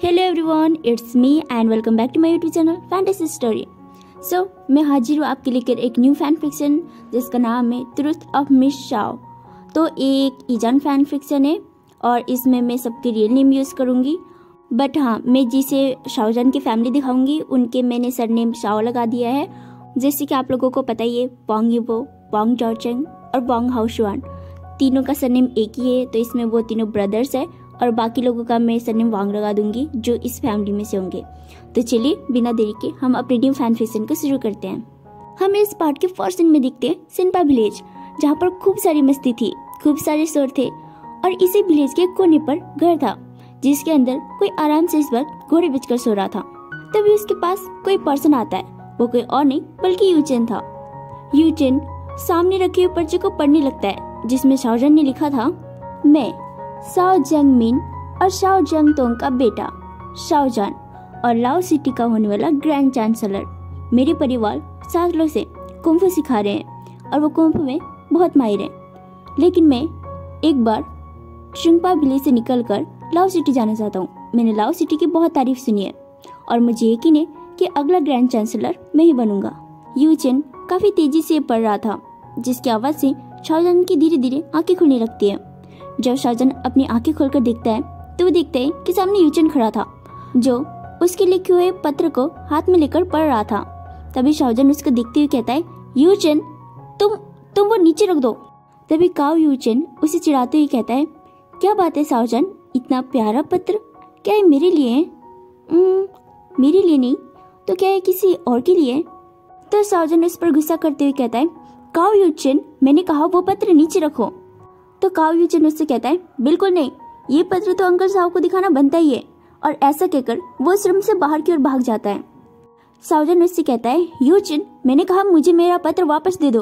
Hello everyone, it's me and welcome back to my YouTube channel fantasy story. So मैं हाजिर हूँ आपके लेकर एक न्यू फैन फिक्शन जिसका नाम है ट्रूथ ऑफ मिस शाओ। तो एक ईजान फैन फिक्शन है और इसमें मैं सबके रियल नेम यूज़ करूँगी। बट हाँ, मैं जिसे शाओजान की फैमिली दिखाऊंगी उनके मैंने सरनेम शाओ लगा दिया है। जैसे कि आप लोगों को पता ही है, पोंग युबो, पोंग जॉर्चेंग और पोंग हाओशुआन तीनों का सरनेम एक ही है। तो इसमें वो तीनों ब्रदर्स है और बाकी लोगों का मैं सरनेम वांग लगा दूंगी जो इस फैमिली में से होंगे। तो चलिए बिना देरी के हम अपने न्यू फैन फिक्शन को शुरू करते हैं। हम इस पार्ट के फर्स्ट सीन में दिखते हैं सिनपा विलेज, जहाँ पर खूब सारी मस्ती थी, खूब सारे शोर थे और इसी विलेज के कोने पर घर था जिसके अंदर कोई आराम से इस वक्त घोड़े बेचकर सो रहा था। तभी उसके पास कोई पर्सन आता है। वो कोई और नहीं बल्कि यूचेन था। यूचेन सामने रखे हुए पर्चे को पढ़ने लगता है जिसमें शाओजान ने लिखा था, मैं शाओ जंग मिन और शाओ जंग तोंग का बेटा शाओजान और लाओ सिटी का होने वाला ग्रैंड चांसलर, मेरे परिवार 7 लोग से कुंफू सिखा रहे हैं और वो कुंफू में बहुत माहिर हैं। लेकिन मैं एक बार शिंगपा विलेज से निकलकर लाओ सिटी जाना चाहता हूँ। मैंने लाओ सिटी की बहुत तारीफ सुनी है और मुझे यकीन है कि अगला ग्रैंड चांसलर मैं ही बनूंगा। यूचेन काफी तेजी से पढ़ रहा था जिसकी आवाज से शाओजान की धीरे धीरे आंखें खुलने लगती है। जब शाओजान अपनी आंखें खोलकर देखता है तो वो देखता है कि सामने यूचेन खड़ा था जो उसके लिखे हुए पत्र को हाथ में लेकर पढ़ रहा था। तभी शाओजान उसको देखते हुए कहता है, यूचेन तुम वो नीचे रख दो। तभी काओ यूचेन उसे चिढ़ाते हुए कहता है, क्या बात है शाओजान, इतना प्यारा पत्र क्या है मेरे लिए है? मेरे लिए नहीं तो क्या है किसी और के लिए? तो शाओजान उस पर गुस्सा करते हुए कहता है, काओ यूचेन मैंने कहा वो पत्र नीचे रखो। तो काओ यूचेन उससे कहता है, बिल्कुल नहीं, ये पत्र तो अंकल साहब को दिखाना बनता ही है। और ऐसा कहकर वो उस रूम से बाहर की ओर भाग जाता है। शाओजान उससे कहता है, यूचेन मैंने कहा मुझे मेरा पत्र वापस दे दो।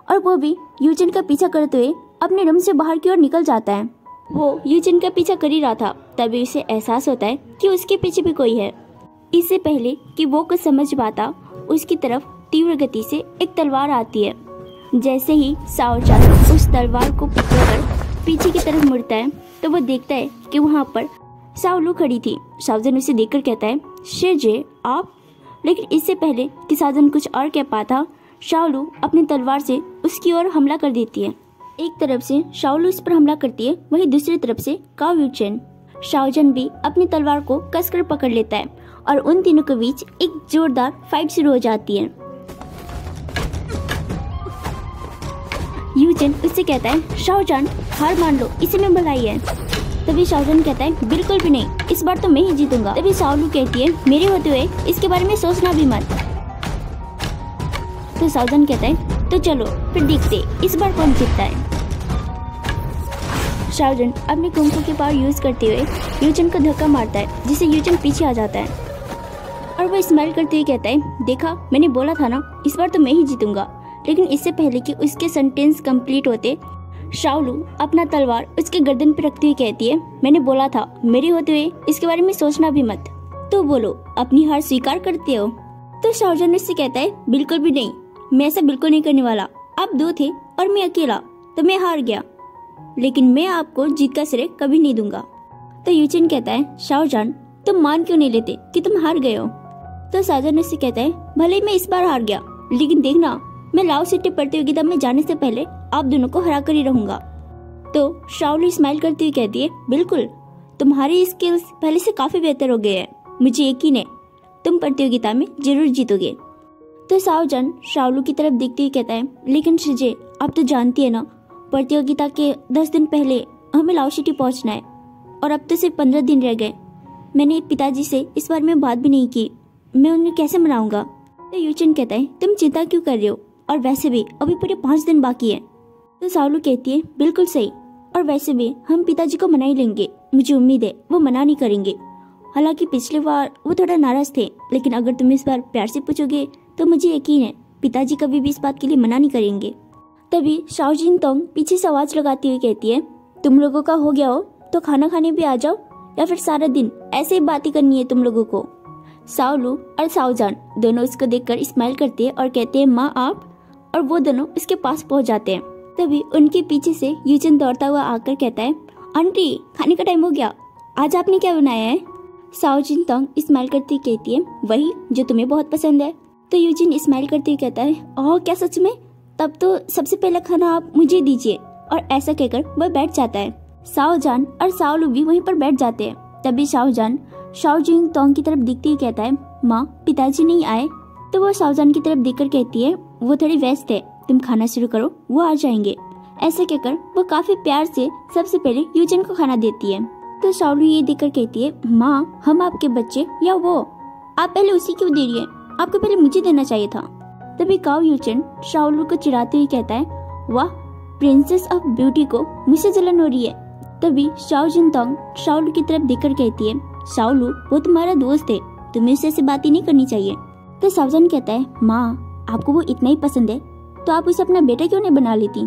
और वो भी यूचेन का पीछा करते हुए अपने रूम से बाहर की ओर निकल जाता है। वो यूचेन का पीछा कर ही रहा था तभी उसे एहसास होता है कि उसके पीछे भी कोई है। इससे पहले कि वो कुछ समझ पाता उसकी तरफ तीव्र गति से एक तलवार आती है। जैसे ही शाओजान उस तलवार को पकड़कर पीछे की तरफ मुड़ता है तो वो देखता है कि वहाँ पर शाओलू खड़ी थी। शाओजान उसे देखकर कहता है, शेरजे आप? लेकिन इससे पहले कि शाओजान कुछ और कह पाता, शाओलू अपनी तलवार से उसकी ओर हमला कर देती है। एक तरफ से शाओलू उस पर हमला करती है, वहीं दूसरी तरफ से काओ यूचेन। शाओजान भी अपनी तलवार को कसकर पकड़ लेता है और उन तीनों के बीच एक जोरदार फाइट शुरू हो जाती है। यूचेन उससे कहता है, शाओजान हार मान लो, इसी में भलाई है। तभी शाओजान कहता है, बिल्कुल भी नहीं, इस बार तो मैं ही जीतूंगा। तभी शाओलू कहती है, मेरे होते हुए इसके बारे में सोचना भी मत। तो शाओजान कहता है, तो चलो फिर देखते इस बार कौन जीतता है। शाओजान अपने कुंफू की पावर यूज करते हुए यूचेन को धक्का मारता है जिससे यूचेन पीछे आ जाता है और वो स्माइल करते हुए कहता है, देखा मैंने बोला था ना, इस बार तो मैं ही जीतूंगा। लेकिन इससे पहले कि उसके सेंटेंस कंप्लीट होते, शाओलू अपना तलवार उसके गर्दन पर रखते हुए कहती है, मैंने बोला था मेरे होते हुए इसके बारे में सोचना भी मत। तो बोलो अपनी हार स्वीकार करते हो? तो शाओजान उससे कहता है, बिल्कुल भी नहीं, मैं ऐसा बिल्कुल नहीं करने वाला। आप 2 थे और मैं अकेला, तो मैं हार गया, लेकिन मैं आपको जीत का श्रेय कभी नहीं दूंगा। तो यूचेन कहता है, शाओजान तुम मान क्यों नहीं लेते कि तुम हार गए हो? तो शाओजान उससे कहता है, भले मैं इस बार हार गया, लेकिन देखना मैं लाओ सिटी प्रतियोगिता में जाने से पहले आप दोनों को हरा कर ही रहूंगा। तो शाओलू स्माइल करती हुई कहती है, बिल्कुल, तुम्हारी स्किल्स पहले से काफी बेहतर हो गए हैं, मुझे यकीन है तुम प्रतियोगिता में जरूर जीतोगे। तो शाओजान शाओलू की तरफ देखते हुए कहता है, लेकिन शिजे आप तो जानती है ना, प्रतियोगिता के 10 दिन पहले हमें लाओ सिटी पहुंचना है और अब तो सिर्फ 15 दिन रह गए। मैंने पिताजी से इस बारे में बात भी नहीं की, मैं उन्हें कैसे मनाऊंगा? तो यूचेन कहता है, तुम चिंता क्यों कर रहे हो, और वैसे भी अभी पूरे 5 दिन बाकी है। तो शाओलू कहती है, बिल्कुल सही, और वैसे भी हम पिताजी को मना ही लेंगे, मुझे उम्मीद है वो मना नहीं करेंगे। हालांकि पिछली बार वो थोड़ा नाराज थे, लेकिन अगर तुम इस बार प्यार से पूछोगे तो मुझे यकीन है पिताजी कभी भी इस बात के लिए मना नहीं करेंगे। तभी शाओ जिन तोंग पीछे से आवाज लगाती हुई कहती है, तुम लोगों का हो गया हो तो खाना खाने भी आ जाओ, या फिर सारा दिन ऐसे ही बातें करनी है तुम लोगों को? शाओलू और शाओजान दोनों उसको देखकर स्माइल करते हैं और कहते हैं, माँ आप? और वो दोनों उसके पास पहुंच जाते हैं। तभी उनके पीछे से यूचेन दौड़ता हुआ आकर कहता है, आंटी खाने का टाइम हो गया, आज आपने क्या बनाया है? साओ जिन तोंग स्माइल करती हुई कहती है, वही जो तुम्हें बहुत पसंद है। तो यूजिन स्माइल करते हुए कहता है, ओह क्या सच में? तब तो सबसे पहला खाना आप मुझे दीजिए। और ऐसा कहकर वह बैठ जाता है। साओ जान और साओ लू भी वहीं पर बैठ जाते हैं। तभी साओ जान शाओ जिन तोंग की तरफ देखते हुए कहता है, माँ पिताजी नहीं आए? तो वो साओ जान की तरफ देखकर कहती है, वो थोड़ी व्यस्त है, तुम खाना शुरू करो, वो आ जाएंगे। ऐसे कहकर वो काफी प्यार से सबसे पहले यूजिन को खाना देती है। तो शाओलू ये देखकर कहती है, माँ हम आपके बच्चे या वो? आप पहले उसी क्यों दे रही है? आपको पहले मुझे देना चाहिए था। तभी काओ यूचिन शाओलू को चिढ़ाते हुए कहता है, वाह प्रिंसेस ऑफ ब्यूटी को मुझसे जलन हो रही है। तभी शाओ जिन तोंग शाओलू की तरफ देखकर कहती है, शाओलू वो तुम्हारा दोस्त है, तुम्हें उससे ऐसी बात ही नहीं करनी चाहिए। तो शाओ जान कहता है, माँ आपको वो इतना ही पसंद है तो आप उसे अपना बेटा क्यों नहीं बना लेती?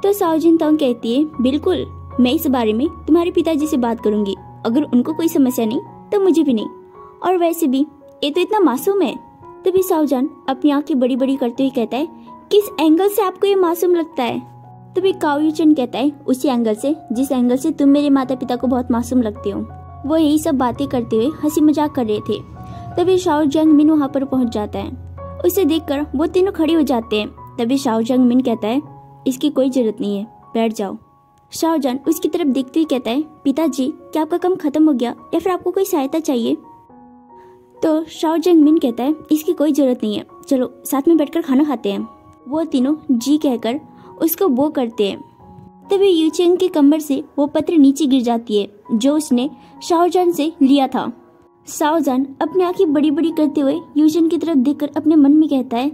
तो शाओ जिन तोंग कहती है, बिल्कुल मैं इस बारे में तुम्हारे पिताजी से बात करूंगी, अगर उनको कोई समस्या नहीं तो मुझे भी नहीं, और वैसे भी ये तो इतना मासूम है। तभी शाओ जान अपनी आंखें बड़ी बड़ी करते हुए कहता है, किस एंगल से आपको ये मासूम लगता है? तभी काओ यूचिन कहता है, उसी एंगल से जिस एंगल से तुम मेरे माता पिता को बहुत मासूम लगते हो। वो यही सब बातें करते हुए हंसी मजाक कर रहे थे। तभी शाओ जंग मिन वहाँ पर पहुँच जाता है। उसे देखकर वो तीनों खड़े हो जाते हैं। तभी शाओ जंग मिन कहता है, इसकी कोई जरूरत नहीं है, बैठ जाओ। शाओ जान उसकी तरफ देखते हुए कहता है, पिताजी क्या आपका काम खत्म हो गया या फिर आपको कोई सहायता चाहिए? तो शाओ जंग मिन कहता है, इसकी कोई जरूरत नहीं है, चलो साथ में बैठकर खाना खाते हैं। वो तीनों जी कहकर उसको वो करते हैं। तभी यूचेंग के कमर से वो पत्र नीचे गिर जाती है जो उसने शाओ जान से लिया था। शाओ जान अपनी आंखें बड़ी बड़ी करते हुए यूचेन की तरफ देखकर अपने मन में कहता है,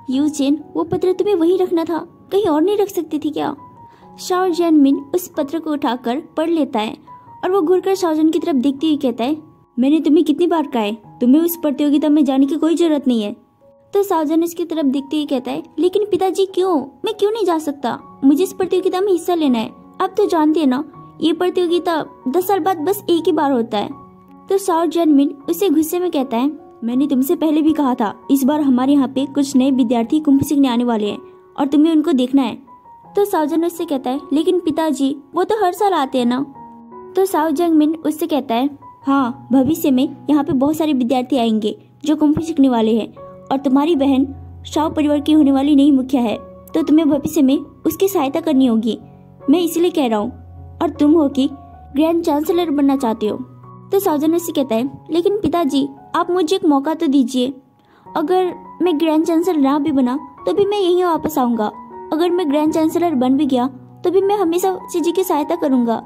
यूचेन वो पत्र तुम्हें वहीं रखना था, कहीं और नहीं रख सकती थी क्या? शाओ जैन मिन उस पत्र को उठाकर पढ़ लेता है और वो घूरकर शाओ जान की तरफ देखते हुए कहता है, मैंने तुम्हें कितनी बार कहा है, तुम्हें उस प्रतियोगिता में जाने की कोई जरूरत नहीं है। तो शाओ जान इसकी तरफ देखते हुए कहता है, लेकिन पिताजी क्यों? मैं क्यों नहीं जा सकता? मुझे इस प्रतियोगिता में हिस्सा लेना है। आप तो जानते हैं ना, ये प्रतियोगिता 10 साल बाद बस एक ही बार होता है। तो शाओ जैन मिन उसे गुस्से में कहता है, मैंने तुमसे पहले भी कहा था, इस बार हमारे यहाँ पे कुछ नए विद्यार्थी कुंभ सीखने आने वाले हैं और तुम्हें उनको देखना है। तो शाओ जान उससे कहता है, लेकिन पिताजी वो तो हर साल आते हैं ना। तो शाओ जंग मिन उससे कहता है, हाँ भविष्य में यहाँ पे बहुत सारे विद्यार्थी आएंगे जो कुंग फू सीखने वाले हैं, और तुम्हारी बहन शाओ परिवार की होने वाली नई मुखिया है, तो तुम्हें भविष्य में उसकी सहायता करनी होगी। मैं इसलिए कह रहा हूँ, और तुम हो कि ग्रैंड चांसलर बनना चाहते हो। तो शाओ जान उससे कहता है, लेकिन पिताजी आप मुझे एक मौका तो दीजिए, अगर मैं ग्रैंड चांसलर ना भी बना तो भी मैं यहीं वापस आऊंगा, अगर मैं ग्रैंड चांसलर बन भी गया तो भी मैं हमेशा चीजी की सहायता करूंगा,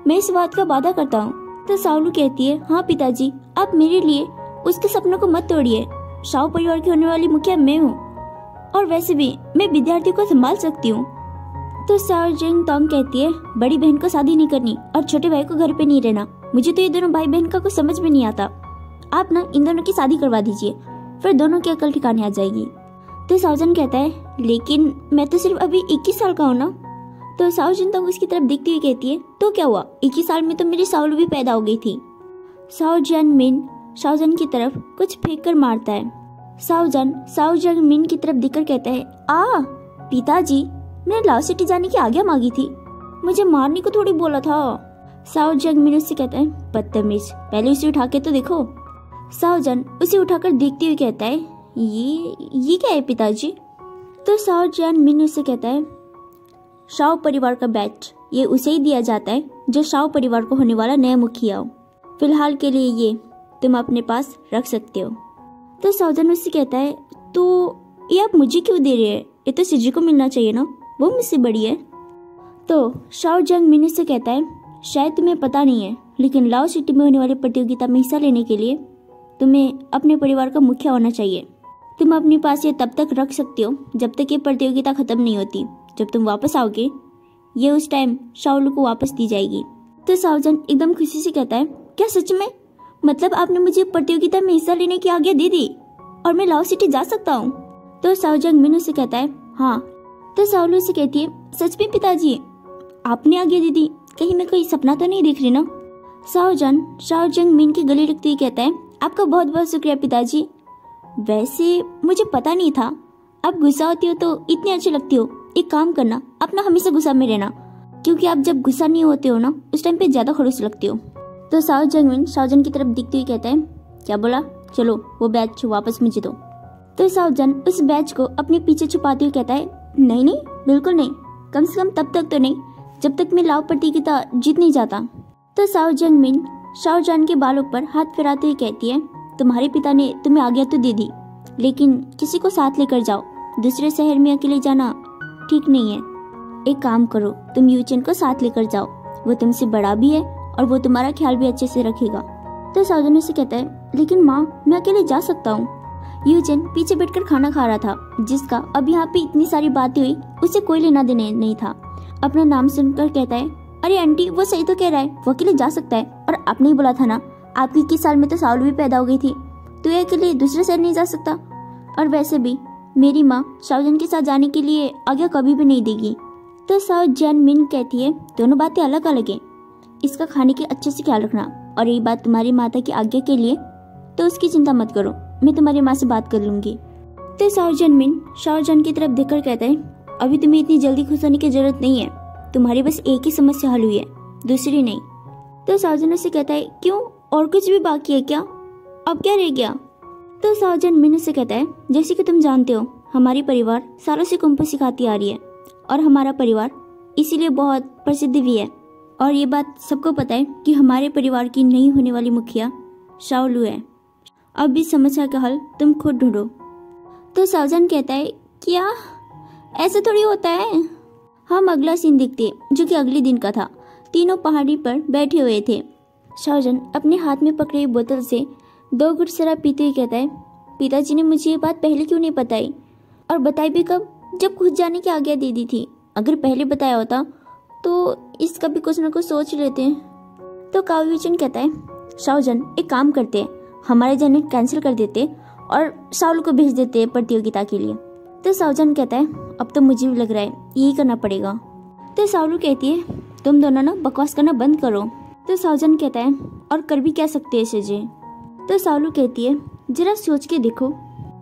मैं इस बात का वादा करता हूँ। तो शाओलू कहती है, हाँ पिताजी आप मेरे लिए उसके सपनों को मत तोड़िए, शाओ परिवार की होने वाली मुखिया मैं हूँ, और वैसे भी मैं विद्यार्थियों को संभाल सकती हूँ। तो शाओ जिंग तोंग कहती है, बड़ी बहन को शादी नहीं करनी और छोटे भाई को घर पे नहीं रहना, मुझे तो ये दोनों भाई बहन का कुछ समझ में नहीं आता, आप ना इन दोनों की शादी करवा दीजिए, फिर दोनों की अकल ठिकाने आ जाएगी। तो शाओ जान कहता है, लेकिन मैं तो सिर्फ अभी 21 साल का हूँ ना। तो शाओ जिन तोंग उसकी तरफ देखती हुई कहती है, तो क्या हुआ, 21 साल में तो मेरी शाओलू भी पैदा हो गई थी। शाओ जैन मिन शाओ जान की तरफ कुछ फेंक कर मारता है। शाओ जान शाओ जंग मिन की तरफ देखकर कहता है, पिताजी मैंने लाओ सिटी जाने की आज्ञा मांगी थी, मुझे मारने को थोड़ी बोला था। शाओ जंग मिन उससे कहता है, बदतमीज, पहले उसे उठा के तो देखो। शाओ जान उसे उठाकर देखते हुए कहता है, ये क्या है पिताजी? तो शाओ जैन मिन उससे कहता है, शाओ परिवार का बैच ये उसे ही दिया जाता है जो शाओ परिवार को होने वाला नया मुखिया हो, फिलहाल के लिए ये तुम अपने पास रख सकते हो। तो शाओ जान उससे कहता है, तो ये आप मुझे क्यों दे रहे हैं, ये तो सिजी को मिलना चाहिए ना, वो मुझसे बड़ी है। तो शाओ जंग मिन से कहता है, शायद तुम्हें पता नहीं है, लेकिन लाओ सिटी में होने वाली प्रतियोगिता में हिस्सा लेने के लिए तुम्हें अपने परिवार का मुखिया होना चाहिए। तुम अपने पास ये तब तक रख सकते हो जब तक ये प्रतियोगिता खत्म नहीं होती, जब तुम वापस आओगे ये उस टाइम शाओलू को वापस दी जाएगी। तो शाओ जान एकदम खुशी से कहता है, क्या सच में? मतलब आपने मुझे प्रतियोगिता में हिस्सा लेने की आज्ञा दे दी और मैं लाओ सिटी जा सकता हूँ? तो शाओ जंग मिन से कहता है, हाँ। तो शाओलू से कहती है, सच में पिताजी आपने आज्ञा दे दी, कहीं मैं कोई सपना तो नहीं देख रही ना? शाओ जान शाओ जंग मिन की गले लगते ही कहता है, आपका बहुत बहुत शुक्रिया पिताजी, वैसे मुझे पता नहीं था आप गुस्सा होती हो तो इतनी अच्छी लगती हो, एक काम करना अपना हमेशा गुस्सा में रहना, क्योंकि आप जब गुस्सा नहीं होते हो ना उस टाइम पे ज्यादा खड़ूस लगती हो। तो साओ जंगमिन शाओजन की तरफ दिखते हुए कहता है, क्या बोला? चलो वो बैच वापस मुझे दो। तो शाओजन उस बैच को अपने पीछे छुपाते हुए कहता है, नहीं नहीं बिल्कुल नहीं, कम से कम तब तक तो नहीं जब तक मैं लाव प्रतियोगिता जीत नहीं जाता। तो साओ जंगमिन शाओजन के बालों पर हाथ फिराते हुए कहती है, तुम्हारे पिता ने तुम्हें आज्ञा तो दे दी, लेकिन किसी को साथ लेकर जाओ, दूसरे शहर में अकेले जाना ठीक नहीं है। एक काम करो, तुम यूचेन को साथ लेकर जाओ, वो तुमसे बड़ा भी है और वो तुम्हारा ख्याल भी अच्छे से रखेगा। तो शाओजन उसे कहता है, लेकिन माँ मैं अकेले जा सकता हूँ। यूचेन पीछे बैठकर खाना खा रहा था, जिसका अब यहाँ पे इतनी सारी बातें हुई उसे कोई लेना देना नहीं था। अपना नाम सुनकर कहता है, अरे आंटी वो सही तो कह रहा है, वो अकेले जा सकता है, और आपने ही बोला था ना आपके 21 साल में तो साउल भी पैदा हो गई थी, तो ये अकेले दूसरे शहर नहीं जा सकता। और वैसे भी मेरी माँ शाओजन के साथ जाने के लिए आज्ञा कभी भी नहीं देगी। तो साओ जंगमिन कहती है, दोनों बातें अलग अलग है, इसका खाने के अच्छे से ख्याल रखना, और यही बात तुम्हारी माता की आज्ञा के लिए तो उसकी चिंता मत करो, मैं तुम्हारी माँ से बात कर लूंगी। तो साओ जंगमिन शाओजन की तरफ देखकर कहता है, अभी तुम्हें इतनी जल्दी खुश होने की जरूरत नहीं है, तुम्हारी बस एक ही समस्या हल हुई है, दूसरी नहीं। तो शाओजन उसे कहता है, क्यों, और कुछ भी बाकी है क्या? अब क्या रह गया? तो साओ जंगमिन से कहता है, जैसे कि तुम जानते हो हमारी परिवार सालों से कुंफू सिखाती आ रही है, और हमारा परिवार इसीलिए बहुत प्रसिद्ध भी है, और ये बात सबको पता है कि हमारे परिवार की नहीं होने वाली मुखिया शाओ लू है। अब इस समस्या का हल तुम खुद ढूंढो। तो शाओजन कहता है, क्या ऐसे थोड़ी होता है? हम अगला सीन देखते जो कि अगले दिन का था। तीनों पहाड़ी पर बैठे हुए थे। शाओजन अपने हाथ में पकड़ी बोतल से 2 घुट शराब पीते हुए कहता है, पिताजी ने मुझे ये बात पहले क्यों नहीं बताई, और बताई भी कब, जब खुद जाने की आज्ञा दे दी थी। अगर पहले बताया होता तो इसका भी कुछ न कुछ सोच लेते। तो काओ यूचेन कहता है, शाओजन एक काम करते हैं, हमारे जाने कैंसिल कर देते और शाओल को भेज देते प्रतियोगिता के लिए। तो शाओजन कहता है, अब तो मुझे भी लग रहा है यही करना पड़ेगा। तो शाओलू कहती है, तुम दोनों ना बकवास करना बंद करो। तो शाओजन कहता है, और कर भी क्या सकते हैं शेजे। तो शाओलू कहती है, जरा सोच के देखो।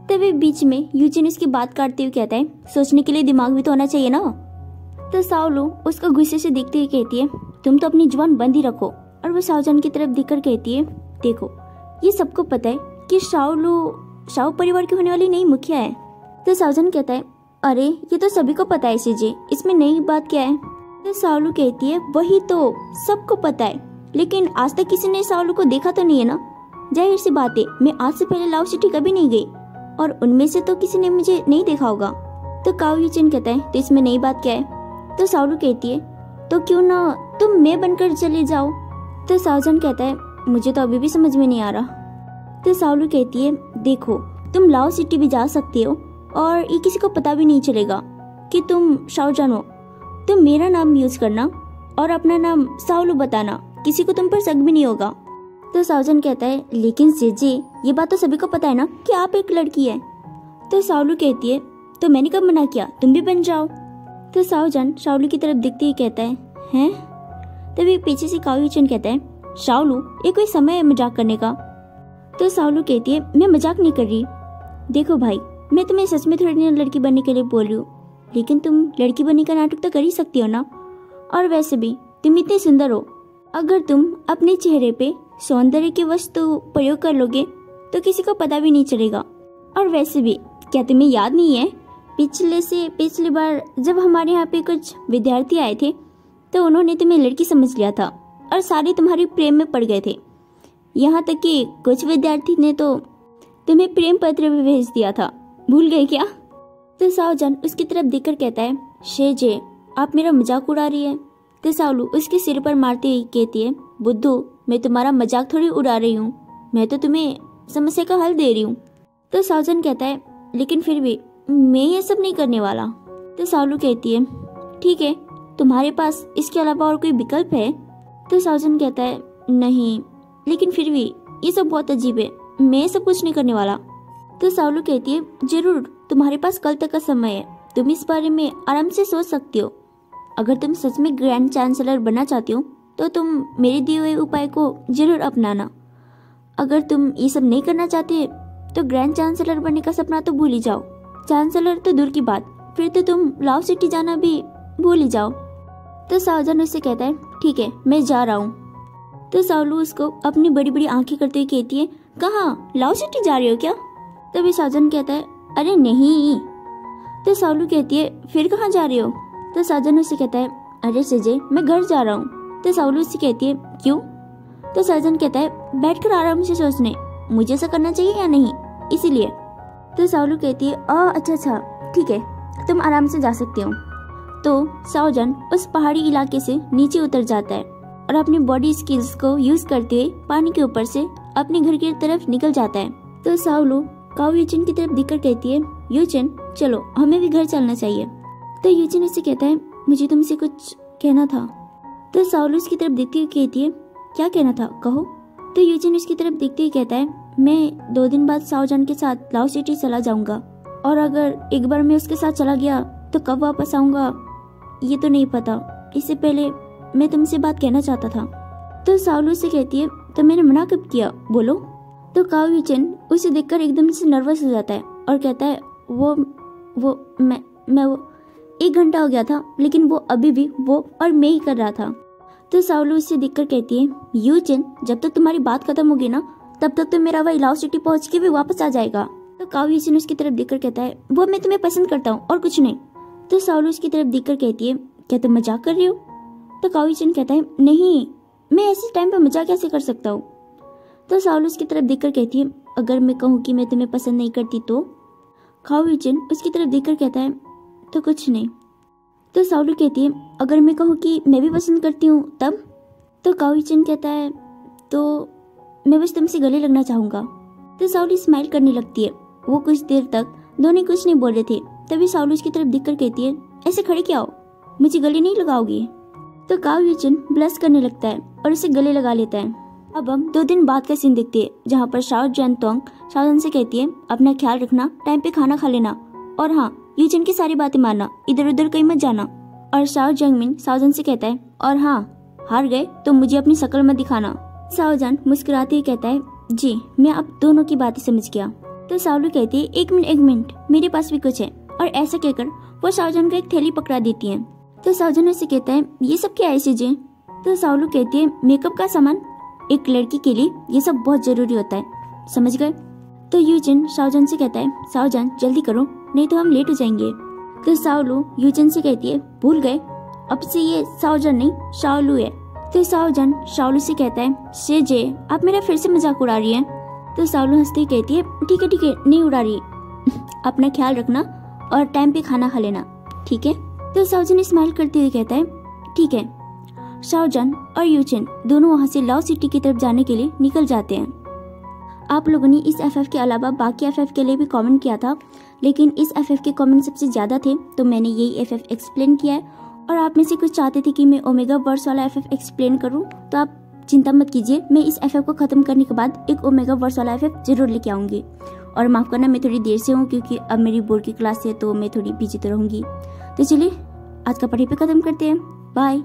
तभी बीच में यूचेन इसकी बात काटते हुए कहता है, सोचने के लिए दिमाग भी तो होना चाहिए ना। तो शाओलू उसको गुस्से से देखते हुए कहती है, तुम तो अपनी जुबान बंद ही रखो। और वो शाओजन की तरफ देखकर कहती है, देखो ये सबको पता है कि शाओ परिवार की होने वाली नई मुखिया है। तो शाओजन कहता है, अरे ये तो सभी को पता है शेजे, इसमें नई बात क्या है? तो शाओलू कहती है, वही तो सबको पता है, लेकिन आज तक किसी ने शाओलू को देखा तो नहीं है ना। जाहिर सी बात है, मैं आज से पहले लाओ सिटी कभी नहीं गई, और उनमें से तो किसी ने मुझे नहीं देखा होगा। तो काओ यूचेन कहता है, तो इसमें नई बात क्या है? तो शाओलू कहती है, तो क्यों ना तुम मैं बनकर चले जाओ। तो शाओजन कहता है, मुझे तो अभी भी समझ में नहीं आ रहा। तो शाओलू कहती है, देखो तुम लाओ सिटी भी जा सकती हो, और ये किसी को पता भी नहीं चलेगा कि तुम शाओजन हो। तुम मेरा नाम यूज करना और अपना नाम शाओलू बताना, किसी को तुम पर शक भी नहीं होगा। तो शाओजन कहता है, लेकिन सेजे ये बात तो सभी को पता है ना कि आप एक लड़की है। तो शाओलू कहती है, तो मैंने कब मना किया, तुम भी बन जाओ। तो शाओजन शाओलू की तरफ देखते ही कहता है, हैं? तभी पीछे से काओ यूचेन कहता है, शाओलू ये कोई समय है मजाक करने का। तो शाओलू कहती है, मैं मजाक नहीं कर रही। देखो भाई, मैं तुम्हें सच में थोड़ी लड़की बनने के लिए बोल रही हूँ, लेकिन तुम लड़की बनने का नाटक तो कर ही सकती हो ना। और वैसे भी तुम इतनी सुंदर हो, अगर तुम अपने चेहरे पे सौंदर्य की वस्तु प्रयोग कर लोगे तो किसी को पता भी नहीं चलेगा। और वैसे भी क्या तुम्हें याद नहीं है, पिछली बार जब हमारे यहाँ पे कुछ विद्यार्थी आए थे तो उन्होंने तुम्हें लड़की समझ लिया था और सारे तुम्हारे प्रेम में पड़ गए थे। यहाँ तक कि कुछ विद्यार्थी ने तो तुम्हें प्रेम पत्र भी भेज दिया था, भूल गए क्या? तो शाओजन उसकी तरफ देखकर कहता है, शेजे आप मेरा मजाक उड़ा रही है। तो शाओलू उसके सिर पर मारते हुए कहती है, बुद्धू मैं तुम्हारा मजाक थोड़ी उड़ा रही हूँ, मैं तो तुम्हें समस्या का हल दे रही हूँ। तो शाओजन कहता है, लेकिन फिर भी मैं ये सब नहीं करने वाला। तो शाओलू कहती है, ठीक है तुम्हारे पास इसके अलावा और कोई विकल्प है? तो शाओजन कहता है, नहीं, लेकिन फिर भी ये सब बहुत अजीब है, मैं सब कुछ नहीं करने वाला। तो शाओलू कहती है, जरूर तुम्हारे पास कल तक का समय है, तुम इस बारे में आराम से सोच सकती हो। अगर तुम सच में ग्रैंड चांसलर बनना चाहती हो तो तुम मेरे दिए हुए उपाय को जरूर अपनाना। अगर तुम ये सब नहीं करना चाहते तो ग्रैंड चांसलर बनने का सपना तो भूल ही जाओ। चांसलर तो दूर की बात, फिर तो तुम लाओ सिटी जाना भी भूल ही जाओ। तो शाओजन उससे कहता है, ठीक है मैं जा रहा हूँ। तो सालू उसको अपनी बड़ी बड़ी आंखें करते हुए कहती है, कहाँ, लाओ सिटी जा रहे हो क्या? तभी साजन कहता है, अरे नहीं। तो सालू कहती है, फिर कहाँ जा रहे हो? तो साजन उससे कहता है, अरे सजे, मैं घर जा रहा हूँ। तो सालू उससे कहती है, क्यों? तो साजन कहता है, बैठकर आराम से सोचने, मुझे ऐसा करना चाहिए या नहीं, इसीलिए। तो सालू कहती है, अच्छा ठीक है, तुम आराम से जा सकते हो। तो साजन उस पहाड़ी इलाके से नीचे उतर जाता है और अपनी बॉडी स्किल्स को यूज करते हुए पानी के ऊपर से अपने घर की तरफ निकल जाता है। तो सालू काऊ यूचिन की तरफ दिखकर कहती है, यूचिन चलो, हमें भी घर चलना चाहिए। तो यूचिन उससे कहता है, मुझे तुमसे कुछ कहना था। तो सालू उसकी तरफ देखती हुई कहती है, क्या कहना था, कहो। तो यूचिन उसकी तरफ देखते हुए कहता है, मैं 2 दिन बाद साओजन के साथ लाओ सिटी चला जाऊंगा, और अगर एक बार मैं उसके साथ चला गया तो कब वापस आऊंगा ये तो नहीं पता। इससे पहले मैं तुमसे बात कहना चाहता था। तो सालू से कहती है, तो मैंने मना कब किया, बोलो। तो काऊ यूचिन उसे देखकर एकदम से नर्वस हो जाता है और कहता है, मैं 1 घंटा हो गया था, लेकिन वो अभी भी वो और मैं ही कर रहा था। तो सालू उसे देखकर कहती है, यूचिन जब तक तुम्हारी बात खत्म होगी ना, तब तक तो मेरा वही लाओ सिटी पहुंच के भी वापस आ जाएगा। तो काऊ यूचिन उसकी तरफ देखकर कहता है, वो मैं तुम्हें पसंद करता हूँ और कुछ नहीं। तो सालू उसकी तरफ देखकर कहती है, क्या तुम मजाक कर रही हो? तो काऊ यूचिन कहता है, नहीं, मैं ऐसे टाइम पर मजाक कैसे कर सकता हूँ। तो सालू उसकी तरफ देखकर कहती है, अगर मैं कहूँ कि मैं तुम्हें पसंद नहीं करती तो? काऊ यूचिन उसकी तरफ देखकर कहता है, तो कुछ नहीं। तो सालू कहती है, अगर मैं कहूँ कि मैं भी पसंद करती हूँ तब? तो काऊ यूचिन कहता है, तो मैं बस तुमसे गले लगना चाहूंगा। तो सालू स्माइल करने लगती है। वो कुछ देर तक दोनों कुछ नहीं बोल रहे थे। तभी सालू उसकी तरफ देखकर कहती है, ऐसे खड़े क्या हो, मुझे गले नहीं लगाओगी? तो काऊ यूचिन ब्लश करने लगता है और उसे गले लगा लेता है। अब हम 2 दिन बाद का सीन देखते हैं, जहाँ पर शाओ जैनतोंग साजन से कहती है, अपना ख्याल रखना, टाइम पे खाना खा लेना, और हाँ, यूचिन की सारी बातें मानना, इधर उधर कहीं मत जाना। और शाओ जंगमिन साजन से कहता है, और हाँ, हार गए तो मुझे अपनी शक्ल मत दिखाना। साओजन मुस्कुराते हुए कहता है, जी मैं अब दोनों की बातें समझ गया। तो सालू कहती है, एक मिनट, मेरे पास भी कुछ है। और ऐसा कहकर वो साओजन को एक थैली पकड़ा देती है। तो साओजन उससे कहता है, ये सब क्या है चीजें? तो सालू कहती है, मेकअप का सामान, एक लड़की के लिए ये सब बहुत जरूरी होता है, समझ गए? तो यूचिन साओजन से कहता है, साओजन जल्दी करो, नहीं तो हम लेट हो जाएंगे। तो सालू यूचिन से कहती है, भूल गए, अब से ये साओजन नहीं शाओलू है। तो साओजन शाओलू से कहता है, शेजे आप मेरा फिर से मजाक उड़ा रही हैं। तो साओलू हंसती हुई कहती है, ठीक है, नहीं उड़ा रही, अपना ख्याल रखना और टाइम पे खाना खा लेना, ठीक है? तो साओजन स्माइल करते हुए कहता है, ठीक है। साओजन और यूचिन दोनों वहाँ से लाओ सिटी की तरफ जाने के लिए निकल जाते हैं। आप लोगों ने इस एफएफ के अलावा बाकी एफएफ के लिए भी कमेंट किया था, लेकिन इस एफएफ के कमेंट सबसे ज्यादा थे, तो मैंने यही एफएफ एक्सप्लेन किया है। और आप में से कुछ चाहते थे कि मैं ओमेगा वर्स वाला एफएफ एक्सप्लेन करूं, तो आप चिंता मत कीजिए, मैं इस एफएफ को खत्म करने के बाद एक ओमेगा वर्स वाला एफएफ जरूर लेके आऊंगी। और माफ करना, मैं थोड़ी देर से हूँ क्योंकि अब मेरी बोर्ड की क्लास है, तो मैं थोड़ी बिजी तो रहूंगी। तो चलिए आज का पढ़ाई पे खत्म करते हैं, बाय।